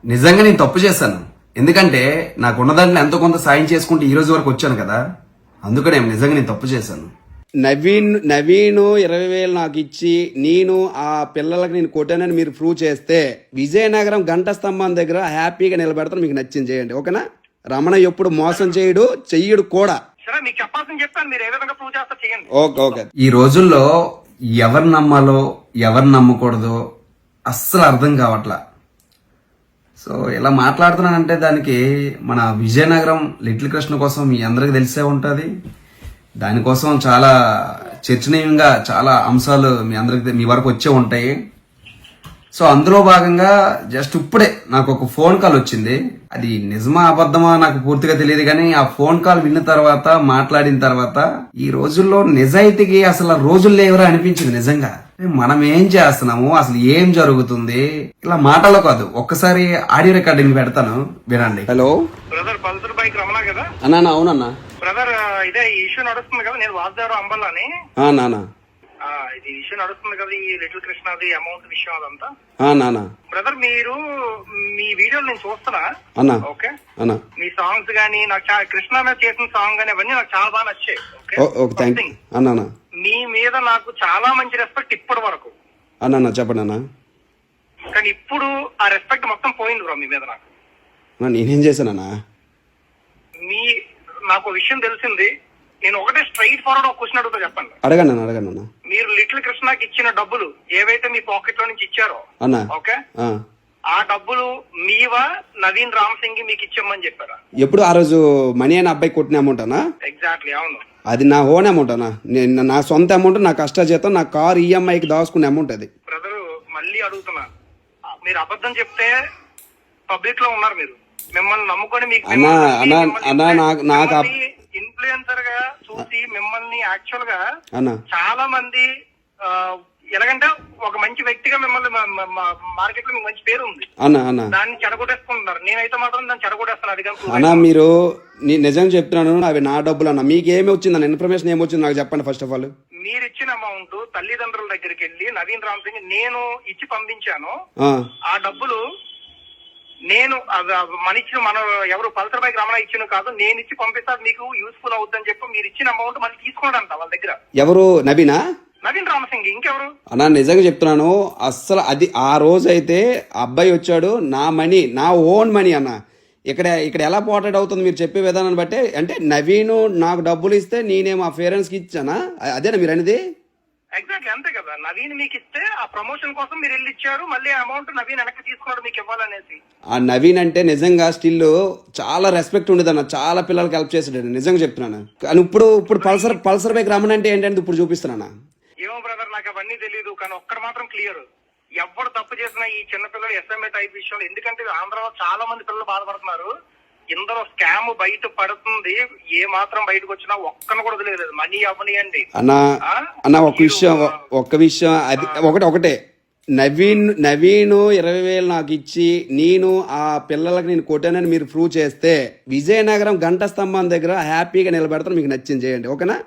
నిజంగా నేను తప్పు చేశాను. ఎందుకంటే నాకున్న దాంట్లో ఎంతో కొంత సాయం చేసుకుంటూ ఈ రోజు వరకు వచ్చాను కదా, అందుకనే నిజంగా నేను తప్పు చేశాను. నవీన్ 20,000 నాకు ఇచ్చి నేను ఆ పిల్లలకి నేను కొట్టానని మీరు ప్రూవ్ చేస్తే విజయనగరం గంట స్తంభం దగ్గర హ్యాపీగా నిలబెడతాను. మీకు నచ్చింది చేయండి, ఓకేనా? రమణ ఎప్పుడు మోసం చెయ్యడు కూడా. Okay okay. ఈ రోజుల్లో ఎవరు నమ్మాలో ఎవరు నమ్మకూడదో అస్సలు అర్థం కావట్లా. సో ఇలా మాట్లాడుతున్నానంటే దానికి మన విజయనగరం లిటిల్ కృష్ణ కోసం మీ అందరికి తెలిసే ఉంటుంది. దానికోసం చాలా చర్చనీయంగా చాలా అంశాలు మీ వరకు వచ్చే ఉంటాయి. సో అందులో భాగంగా జస్ట్ ఇప్పుడే నాకు ఒక ఫోన్ కాల్ వచ్చింది. అది నిజమా అబద్ధమా నాకు పూర్తిగా తెలియదు, కానీ ఆ ఫోన్ కాల్ విన్న తర్వాత మాట్లాడిన తర్వాత ఈ రోజుల్లో నిజాయితీకి అసలు రోజులు లేవరా అనిపించింది. నిజంగా మనం ఏం చేస్తున్నాము, అసలు ఏం జరుగుతుంది, ఇలా మాటలో కాదు, ఒక్కసారి ఆడియో రికార్డింగ్ పెడతాను, వినండి. Hello brother, Pulsar bike Ramana కదా అన్నా? అవునన్నా బ్రదర్, ఇదే ఈ ఇష్యూ నడుస్తుంది కదా. నేను వాసుదేవరావు అంబల్లాని. నానా ఇది ఇష్యూ నడుస్తుంది కదా, ఈ లిటిల్ కృష్ణది అమౌంట్ విషయం అదంతా. నానా బ్రదర్, మీరు మీ వీడియోలు నేను చూస్తున్నా అన్నా. ఓకే అన్నా, మీ సాంగ్స్ గానీ నాకు కృష్ణ మీద చేసిన సాంగ్ గానీ అవన్నీ నాకు చాలా బాగా నచ్చాయి. ఓకే థ్యాంక్ యూ అన్నా. మీ మీద నాకు చాలా మంచి రెస్పెక్ట్ ఇప్పటి వరకు అన్నా. చెప్పండి అన్నా. కానీ ఇప్పుడు ఆ రెస్పెక్ట్ మొత్తం పోయింది బ్రో మీ మీద. నాకు నేనేం చేశానన్నా? నాకు విషయం తెలిసింది. నేను ఒకటే స్ట్రైట్ ఫార్వర్డ్ ఒక క్వశ్చన్ అడుగుతా, చెప్పండి. అడగండి. మీరు లిటిల్ కృష్ణకి ఇచ్చిన డబ్బులు ఏవైతే మీ పాకెట్ లో నుంచి ఇచ్చారో అన్నా, ఓకే, ఆ డబ్బులు మీవా నవీన్ రామ్ సింగ్ మీకు ఇచ్చామని చెప్పారా? ఎప్పుడు ఆ రోజు మనీ అని అబ్బాయి కొట్టిన అమౌంట్ అన్నా? ఎగ్జాక్ట్లీ, అవును. అది నా ఓన్ అమౌంట్ అన్నా. నా సొంత అమౌంట్, నా కష్టజీతం, నా కార్ ఈఎంఐకి దాచుకునే అమౌంట్ అది. బ్రదర్, మళ్ళీ అడుగుతున్నా, మీరు అబద్ధం చెప్తే పబ్లిక్ లో ఉన్నారు. మీరు మిమ్మల్ని నమ్ముకొని మీకు ఇన్ఫ్లుయెన్సర్ గా చూసి మిమ్మల్ని యాక్చువల్ గా చాలా మంది ఎలాగంటే ఒక మంచి వ్యక్తిగా మిమ్మల్ని మార్కెట్ లో మీకు మంచి పేరు ఉంది, దాన్ని చెడగొట్టేసుకుంటున్నారు. నేనైతే మాత్రం దాన్ని చెడగొట్టేస్తాను. అది అన్నా మీరు నిజం చెప్తున్నాను, అవి నా డబ్బులు అన్న. మీకు ఏమి వచ్చింది ఇన్ఫర్మేషన్ ఏమొచ్చింది నాకు చెప్పండి ఫస్ట్ ఆఫ్ ఆల్. మీరు ఇచ్చిన అమౌంట్ తల్లిదండ్రుల దగ్గరికి వెళ్ళి నవీన్ రామ్ సింగ్ నేను ఇచ్చి పంపించాను. ఆ డబ్బులు నేను మన ఎవరు పల్సర్ బైక్ రమణ ఇచ్చిన కాదు, నేను ఇచ్చి పంపిస్తాను, మీకు యూస్ఫుల్ అవుతుందని చెప్పి మీరు ఇచ్చిన అమౌంట్ మళ్ళీ తీసుకోండి వాళ్ళ దగ్గర. ఎవరు? నవీన్ రామసింగ్, ఇంకెవరు అన్నా? నిజంగా చెప్తున్నాను, అస్సలు అది ఆ రోజు అయితే అబ్బాయి వచ్చాడు, నా మనీ, నా ఓన్ మనీ అన్న. ఇక్కడ ఎలా పోర్ట్రేట్ అవుతుంది మీరు చెప్పే విధానాన్ని బట్టే. అంటే నవీన్ నాకు డబ్బులు ఇస్తే నేనేమో ఆ పేరెంట్స్ కి ఇచ్చానా? అదేనా మీరు అనేది? ఎగ్జాక్ట్లీ అంతే కదా. నవీన్ మీకు ఇస్తే ఆ ప్రమోషన్ కోసం మీరు వెళ్ళి ఇచ్చారు, మళ్ళీ అమౌంట్ నవీన్ వెనక్కి తీసుకున్నాడు మీకు ఇవ్వాలనేసి. ఆ నవీన్ అంటే నిజంగా స్టిల్ చాలా రెస్పెక్ట్ ఉండేది అన్న. చాలా పిల్లలకి హెల్ప్ చేసాడు, నిజంగా చెప్తున్నాను. కానీ ఇప్పుడు పల్సర్ బైక్ రమణ అంటే ఏంటంటే ఇప్పుడు చూపిస్తున్నానా? ఏమో బ్రదర్, నాకు అవన్నీ తెలియదు. కానీ ఒక్కడు మాత్రం క్లియర్, ఎవరు తప్పు చేసినా ఈ చిన్నపిల్లలు ఎస్ఎంఏ టైప్ విషయంలో, ఎందుకంటే ఆంధ్రలో చాలా మంది పిల్లలు బాధపడుతున్నారు. ఇందులో స్కామ్ బయట పడుతుంది. ఏ మాత్రం బయటకు వచ్చినా ఒక్కను కూడా వదిలేదు. మనీ అవనియండి అన్న. ఒక్క విషయం అది ఒకటే. నవీన్ 20,000 నాకు ఇచ్చి నేను ఆ పిల్లలకి నేను కొట్టానని మీరు ప్రూవ్ చేస్తే విజయనగరం గంట స్తంభం దగ్గర హ్యాపీగా నిలబెడతాను. మీకు నచ్చింది చేయండి, ఓకేనా?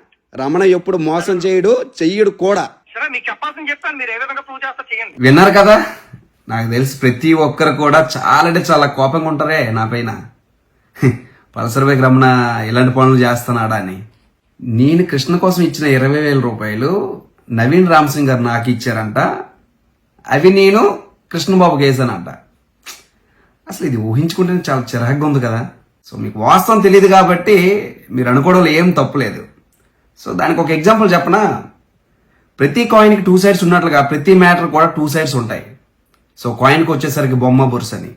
రమణ ఎప్పుడు మోసం చెయ్యడు కూడా. మీకు చెప్పాల్సింది చెప్తాను, మీరు ఏ విధంగా ప్రూవ్ చేస్తా చేయండి. విన్నారు కదా, నాకు తెలిసి ప్రతి ఒక్కరు కూడా చాలా అంటే చాలా కోపంగా ఉంటారే నా పైన. పల్సర్ బైక్ రమణ ఇలాంటి పనులు చేస్తున్నాడా అని. నేను కృష్ణ కోసం ఇచ్చిన 20,000 రూపాయలు నవీన్ రామ్ సింగ్ గారు నాకు ఇచ్చారంట. అవి నేను కృష్ణబాబుకి వేసానంట. అసలు ఇది ఊహించుకుంటే చాలా చిరాగ్గా ఉంది కదా. సో మీకు వాస్తవం తెలియదు కాబట్టి మీరు అనుకోవడంలో ఏం తప్పులేదు. సో దానికి ఒక ఎగ్జాంపుల్ చెప్పనా? ప్రతి కాయిన్కి 2 సైడ్స్ ఉన్నట్లుగా ప్రతి మ్యాటర్ కూడా 2 సైడ్స్ ఉంటాయి. సో కాయిన్కి వచ్చేసరికి బొమ్మ బుర్స్ అని.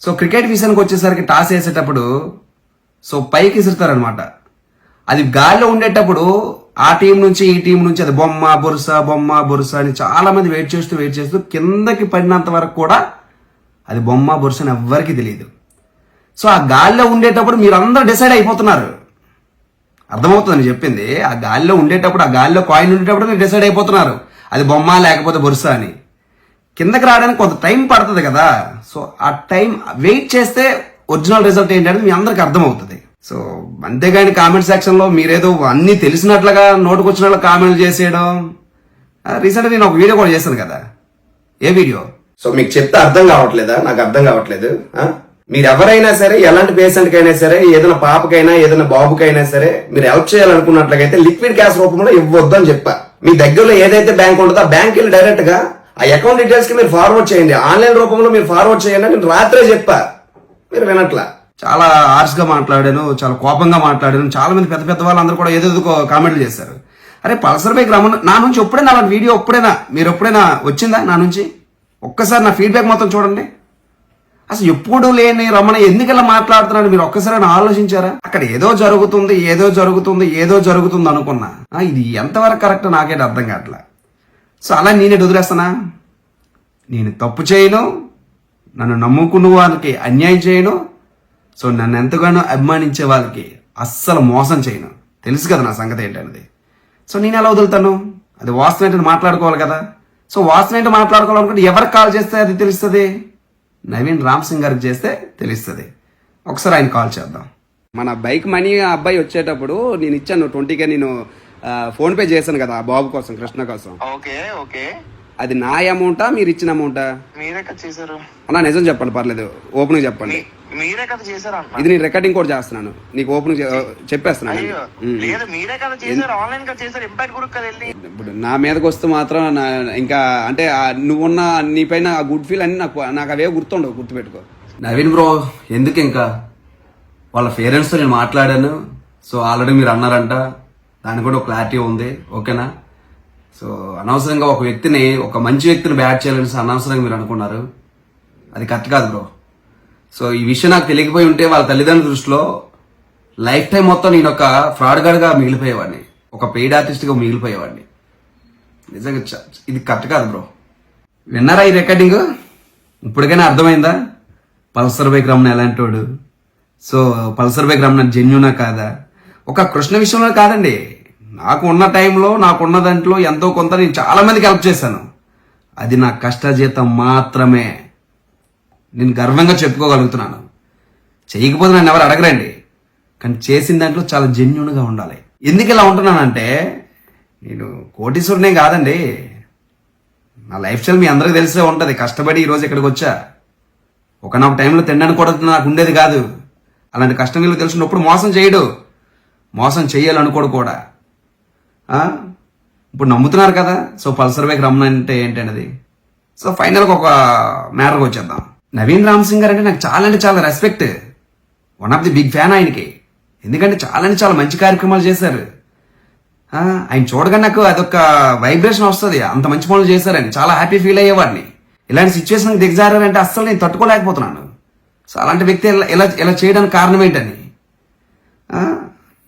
సో క్రికెట్ విషయానికి వచ్చేసరికి టాస్ వేసేటప్పుడు సో పైకి విసురుతారనమాట. అది గాలిలో ఉండేటప్పుడు ఆ టీం నుంచి ఈ టీం నుంచి అది బొమ్మ బొరుస అని చాలా మంది వెయిట్ చేస్తూ కిందకి పడినంత వరకు కూడా అది బొమ్మ బొరుస అని ఎవ్వరికి తెలియదు. సో ఆ గాలిలో ఉండేటప్పుడు మీరు అందరూ డిసైడ్ అయిపోతున్నారు. అర్థమవుతుందని చెప్పింది. ఆ గాలిలో ఉండేటప్పుడు, ఆ గాలిలో కాయిన్ ఉండేటప్పుడు మీరు డిసైడ్ అయిపోతున్నారు అది బొమ్మ లేకపోతే బొరుస అని. కిందకి రావడానికి కొంత టైం పడుతుంది కదా. సో ఆ టైం వెయిట్ చేస్తే ఒరిజినల్ రిజల్ట్ ఏంటనేది మీ అందరికి అర్థమవుతుంది. సో అంతేగాని కామెంట్ సెక్షన్ లో మీరేదో అన్ని తెలిసినట్లుగా నోటుకొచ్చినట్లు కామెంట్ చేసేయడం. రీసెంట్గా నేను ఒక వీడియో కూడా చేశాను కదా. ఏ వీడియో? సో మీకు చెప్తే అర్థం కావట్లేదా? నాకు అర్థం కావట్లేదు. మీరు ఎవరైనా సరే, ఎలాంటి పేషెంట్ కైనా సరే, ఏదైనా పాపకైనా ఏదైనా బాబుకైనా సరే మీరు హెల్ప్ చేయాలనుకున్నట్లయితే లిక్విడ్ క్యాష్ రూపంలో ఇవ్వద్దు అని చెప్పా. మీ దగ్గరలో ఏదైతే బ్యాంక్ ఉంటుందో ఆ బ్యాంక్ వెళ్ళి డైరెక్ట్ గా ఆ అకౌంట్ డీటెయిల్స్ కి మీరు ఫార్వర్డ్ చేయండి, ఆన్లైన్ రూపంలో మీరు ఫార్వర్డ్ చేయండి అని నేను రాత్రే చెప్పా. మీరు వినట్లా. చాలా హార్ష్ గా మాట్లాడాను, చాలా కోపంగా మాట్లాడాను. చాలా మంది పెద్ద పెద్ద వాళ్ళందరూ కూడా ఏదేదో కామెంట్లు చేశారు. అరే పల్సర్ బైక్ రమణ నా నుంచి ఎప్పుడైనా అలాంటి వీడియో మీరు ఎప్పుడైనా వచ్చిందా నా నుంచి? ఒక్కసారి నా ఫీడ్బ్యాక్ మొత్తం చూడండి. అసలు ఎప్పుడు లేని రమణ ఎందుకు ఇలా మాట్లాడుతున్నాడు మీరు ఒక్కసారి ఆలోచించారా? అక్కడ ఏదో జరుగుతుంది అనుకున్నా. ఇది ఎంతవరకు కరెక్ట్ నాకేంటి అర్థం కావట్లా. సో అలా నేనే వదిలేస్తానా? నేను తప్పు చేయను, నన్ను నమ్ముకున్న వాళ్ళకి అన్యాయం చేయను, సో నన్ను ఎంతగానో అభిమానించే వాళ్ళకి అస్సలు మోసం చేయను. తెలుసు కదా నా సంగతి ఏంటనేది. సో నేను ఎలా వదులుతాను? అది వాస్తవం ఏంటని మాట్లాడుకోవాలి కదా. సో వాస్తవం ఏంటో మాట్లాడుకోవాలనుకుంటే ఎవరికి కాల్ చేస్తే అది తెలుస్తుంది? నవీన్ రామ్ సింగ్ గారికి చేస్తే తెలుస్తుంది. ఒకసారి ఆయన కాల్ చేద్దాం. మన బైక్ మనీ అబ్బాయి వచ్చేటప్పుడు నేను ఇచ్చాను 20K, నేను ఫోన్ పే చేశాను కదా ఆ బాబు కోసం, కృష్ణ కోసం. ఓకే ఓకే, అది నా అమౌంటా మీరు ఇచ్చిన అమౌంటా? మీరే కదా చేశారు అన్నా, నిజం చెప్పండి, పర్లేదు, ఓపెన్ చెప్పండి. మీరే కదా చేశారు. ఇది నేను రికార్డింగ్ కూడా చేస్తున్నాను, నీకు ఓపెన్ చెప్పేస్తున్నాను. లేదు మీరే కదా చేశారు, ఆన్లైన్ గా చేశారు, ఇంపాక్ట్ గ్రూప్ కదా వెళ్ళి. ఇప్పుడు నా మీదకి వస్తే మాత్రం ఇంకా అంటే నువ్వున్న నీ పైన ఆ గుడ్ ఫీల్ అన్ని నాకు అవే గుర్తుండవు, గుర్తుపెట్టుకో. నవీన్ బ్రో ఎందుకు ఇంకా వాళ్ళ పేరెంట్స్తో నేను మాట్లాడాను. సో ఆల్రెడీ మీరు అన్నారంట, దానికి కూడా క్లారిటీ ఉంది. ఓకేనా? సో అనవసరంగా ఒక మంచి వ్యక్తిని బ్యాట్ చేయాలని అనవసరంగా మీరు అనుకున్నారు. అది కరెక్ట్ కాదు బ్రో. సో ఈ విషయం నాకు తెలియకపోయి ఉంటే వాళ్ళ తల్లిదండ్రుల దృష్టిలో లైఫ్ టైం మొత్తం నేను ఒక ఫ్రాడ్ గార్డ్గా మిగిలిపోయేవాడిని, ఒక పెయిడ్ ఆర్టిస్ట్గా మిగిలిపోయేవాడిని. నిజంగా ఇది కరెక్ట్ కాదు బ్రో. విన్నారా ఈ రికార్డింగ్? ఇప్పటికైనా అర్థమైందా పల్సర్ బైక్ రమణ ఎలాంటి వాడు? సో పల్సర్ బైక్ రమణ జెన్యునా కాదా? ఒక కృష్ణ విషయంలో కాదండి, నాకు ఉన్న టైంలో నాకున్న దాంట్లో ఎంతో కొంత నేను చాలా మందికి హెల్ప్ చేశాను. అది నా కష్టజీతం మాత్రమే, నేను గర్వంగా చెప్పుకోగలుగుతున్నాను. చేయకపోతే నన్ను ఎవరు అడగరండి, కానీ చేసిన దాంట్లో చాలా జెన్యున్గా ఉండాలి. ఎందుకు ఇలా ఉంటున్నానంటే, నేను కోటీశ్వరునే కాదండి, నా లైఫ్ స్టైల్ మీ అందరికీ తెలిసే ఉంటుంది. కష్టపడి ఈరోజు ఇక్కడికి వచ్చా. ఒకనొక టైంలో తినడానికి కూడా నాకు ఉండేది కాదు. అలాంటి కష్టం వీళ్ళు తెలిసినప్పుడు మోసం చేయాలనుకోడు కూడా. ఇప్పుడు నమ్ముతున్నారు కదా. సో పల్సర్ బైక్ రమణ అంటే ఏంటనేది. సో ఫైనల్గా ఒక మ్యాటర్కి వచ్చేద్దాం. నవీన్ రామ్ సింగ్ గారు అంటే నాకు చాలా అంటే చాలా respect, one of the big fan ఆయనకి. ఎందుకంటే చాలా అంటే చాలా మంచి కార్యక్రమాలు చేశారు. ఆయన చూడగానే నాకు అదొక వైబ్రేషన్ వస్తుంది, అంత మంచి పనులు చేశారని చాలా హ్యాపీ ఫీల్ అయ్యేవాడిని. ఇలాంటి సిచ్యువేషన్ దిగజారంటే అస్సలు నేను తట్టుకోలేకపోతున్నాను. సో అలాంటి వ్యక్తి ఇలా చేయడానికి కారణం ఏంటని.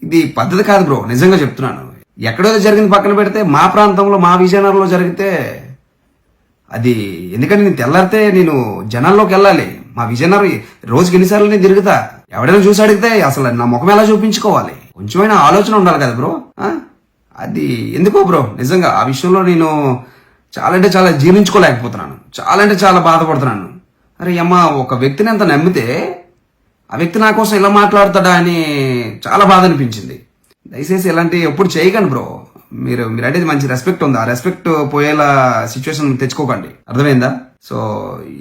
ఇది పద్ధతి కాదు బ్రో, నిజంగా చెప్తున్నాను. ఎక్కడో జరిగింది పక్కన పెడితే మా ప్రాంతంలో మా విజయనగరంలో జరిగితే అది, ఎందుకంటే నేను తెల్లారితే నేను జనాల్లోకి వెళ్ళాలి. మా విజయనగరం రోజుకి ఎన్నిసార్లు నేను తిరుగుతా. ఎవడైనా చూసి అడిగితే అసలు నా ముఖం ఎలా చూపించుకోవాలి, కొంచెమైనా ఆలోచన ఉండాలి కదా బ్రో. అది ఎందుకో బ్రో, నిజంగా ఆ విషయంలో నేను చాలా అంటే చాలా జీర్ణించుకోలేకపోతున్నాను, చాలా అంటే చాలా బాధపడుతున్నాను. అరే అమ్మ, ఒక వ్యక్తిని అంత నమ్మితే ఆ వ్యక్తి నా కోసం ఇలా మాట్లాడతాడా అని చాలా బాధ అనిపించింది. దయచేసి ఇలాంటివి ఎప్పుడు చేయకండి బ్రో. మీరు అంటే మంచి రెస్పెక్ట్ ఉంది, ఆ రెస్పెక్ట్ పోయేలా సిచ్యువేషన్ తెచ్చుకోకండి, అర్థమైందా? సో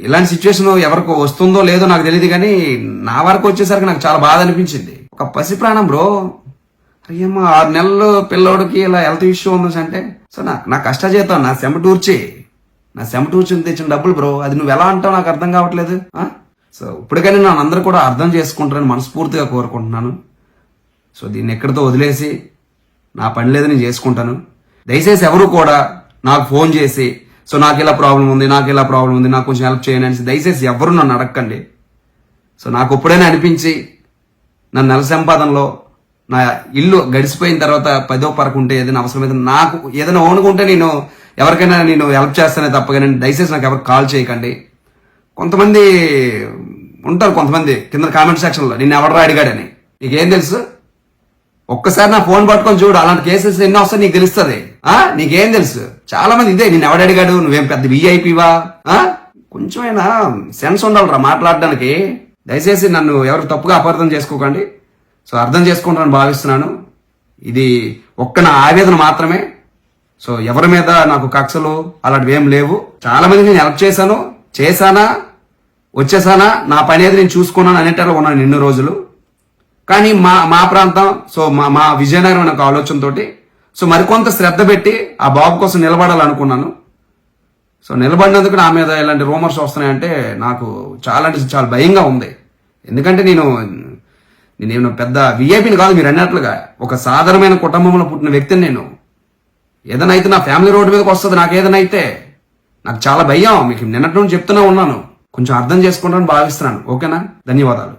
ఇలాంటి సిచ్యువేషన్ ఎవరికి వస్తుందో లేదో నాకు తెలియదు, కానీ నా వరకు వచ్చేసరికి నాకు చాలా బాధ అనిపించింది. ఒక పసి ప్రాణం బ్రో. అయ్యమ్మా, 6 నెలలు పిల్లోడికి ఇలా హెల్త్ ఇష్యూ ఉంది అంటే, సో నా కష్టజీతం, నా చెమటూర్చి తెచ్చిన డబ్బులు బ్రో. అది నువ్వు ఎలా అంటావు నాకు అర్థం కావట్లేదు. సో ఇప్పటికైనా నన్ను అందరూ కూడా అర్థం చేసుకుంటారని మనస్ఫూర్తిగా కోరుకుంటున్నాను. సో దీన్ని ఎక్కడితో వదిలేసి నా పని లేదు, నేను చేసుకుంటాను. దయచేసి ఎవరు కూడా నాకు ఫోన్ చేసి సో నాకు ఇలా ప్రాబ్లం ఉంది, నాకు కొంచెం హెల్ప్ చేయండి అని దయచేసి ఎవరు నన్ను అడగండి. సో నాకు ఎప్పుడైనా అనిపించి నా నెల సంపాదనలో నా ఇల్లు గడిచిపోయిన తర్వాత 10వ పరకుంటే ఏదైనా అవసరమైతే నాకు ఏదైనా ఓనుకుంటే నేను ఎవరికైనా నేను హెల్ప్ చేస్తానే తప్పగా దయచేసి నాకు ఎవరికి కాల్ చేయకండి. కొంతమంది ఉంటారు, కొంతమంది కింద కామెంట్ సెక్షన్లో నిన్ను ఎవడరా అడిగాడని. నీకేం తెలుసు? ఒక్కసారి నా ఫోన్ పట్టుకొని చూడు, అలాంటి కేసెస్ ఎన్నో వస్తాయి నీకు తెలుస్తుంది. నీకేం తెలుసు? చాలా మంది ఇదే, నిన్ను ఎవడడిగాడు, నువ్వేం పెద్ద విఐపివా? కొంచెమైనా సెన్స్ ఉండాలిరా మాట్లాడడానికి. దయచేసి నన్ను ఎవరు తప్పుగా అపార్థం చేసుకోకండి. సో అర్థం చేసుకుంటానని భావిస్తున్నాను. ఇది నా ఆవేదన మాత్రమే. సో ఎవరి మీద నాకు కక్షలు అలాంటివి ఏం లేవు. చాలా మంది నేను హెల్ప్ చేశాను, చేశానా వచ్చేసానా నా పని ఏది నేను చూసుకున్నాను అనేటట్లు ఉన్నాను ఎన్నో రోజులు. కానీ మా ప్రాంతం సో మా విజయనగరం అనే ఒక ఆలోచనతోటి సో మరికొంత శ్రద్ధ పెట్టి ఆ బాబు కోసం నిలబడాలనుకున్నాను. సో నిలబడినందుకు నా మీద ఇలాంటి రూమర్స్ వస్తున్నాయంటే నాకు చాలా అంటే చాలా భయంగా ఉంది. ఎందుకంటే నేను పెద్ద విఐపిని కాదు, మీరు అన్నట్లుగా ఒక సాధారణమైన కుటుంబంలో పుట్టిన వ్యక్తిని. నేను ఏదైనా అయితే నా ఫ్యామిలీ రోడ్డు మీదకి వస్తుంది, నాకు ఏదైనా అయితే నాకు చాలా భయం. మీకు నిన్నటి నుండి చెప్తూనే ఉన్నాను, కొంచెం అర్థం చేసుకుంటానని భావిస్తున్నాను. ఓకేనా? ధన్యవాదాలు.